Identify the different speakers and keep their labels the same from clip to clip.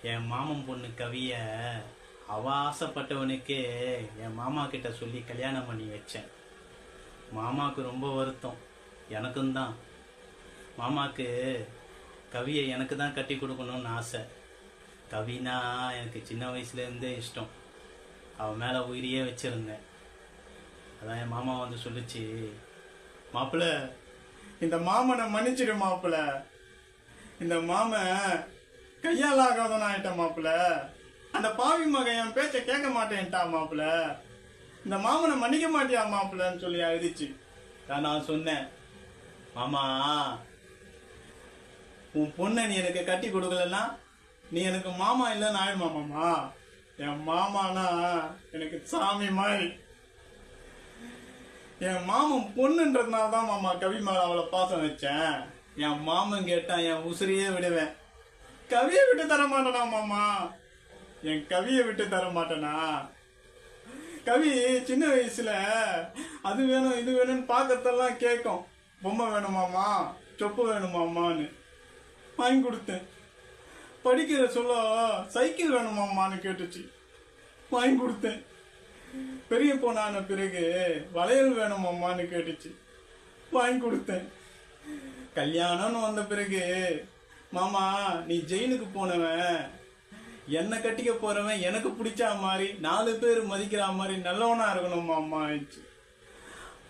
Speaker 1: என் மாமன் பொண்ணு கவிய அவ ஆசைப்பட்டவனுக்கே என் மாமா கிட்ட சொல்லி கல்யாணம் பண்ணி வச்சேன். மாமாவுக்கு ரொம்ப வருத்தம், எனக்கும் தான். மாமாவுக்கு கவியை எனக்கு தான் கட்டி கொடுக்கணும்னு ஆசை. கவினா எனக்கு சின்ன வயசுலேருந்தே இஷ்டம். அவன் மேலே உயிரியே வச்சுருந்தேன். அதான் என் மாமா வந்து சொல்லிச்சு, மாப்பிள்ள இந்த மாமனை மன்னிச்சிடு மாப்பிள்ள, இந்த மாமன் கையால் ஆகாதவன் ஆயிட்டான் மாப்பிள்ள, அந்த பாவி மகன் என் பேச்சை கேட்க மாட்டேன்ட்டா மாப்பிள்ள, இந்த மாமனை மன்னிக்க மாட்டியா மாப்பிள்ளன்னு சொல்லி அழுதிச்சு. நான் சொன்னேன், மாமா உன் பொண்ணை நீ எனக்கு கட்டி கொடுக்கலன்னா நீ எனக்கு மாமா இல்லைன்னு ஆயிடுமா மாமா? என் மாமானா எனக்கு சாமி மாதிரி. என் மாமன் பொண்ணுன்றதுனால தான் மாமா கவி மேல அவளை பாசம் வச்சேன். என் மாமன் கேட்டா என் உசிரியே விடுவேன். கவியை விட்டு தர மாட்டேனா மாமா? என் கவியை விட்டு தர மாட்டேனா? கவி சின்ன வயசுல அது வேணும் இது வேணும்னு பார்க்கறதெல்லாம் கேட்கும். பொம்மை வேணுமாமா, சொப்பு வேணுமாமான்னு வாங்கி கொடுத்தேன். படிக்கிற சொல்ல சைக்கிள் வேணுமாமான்னு கேட்டுச்சு, வாங்கி கொடுத்தேன். பெரிய பொண்ணான பிறகு வளையல் வேணுமாமான்னு கேட்டுச்சு, வாங்கி கொடுத்தேன். கல்யாணம்னு வந்த பிறகு மாமா நீ ஜெயிலுக்கு போனவன், என்னை கட்டிக்க போறவன் எனக்கு பிடிச்சா மாதிரி 4 பேர் மதிக்கிற மாதிரி நல்லவனா இருக்கணும் மாமா ஆயிடுச்சு.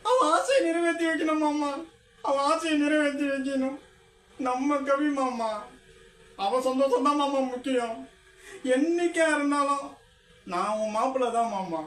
Speaker 1: அவன் ஆசையை நிறைவேற்றி வைக்கணும் மாமா, அவன் ஆசையை நிறைவேற்றி வைக்கணும். நம்ம கவி மாமா அவன் சந்தோஷம் தான் மாமா முக்கியம். என்னைக்கா இருந்தாலும் நான் உன் மாப்பிள்ள தான் மாமா.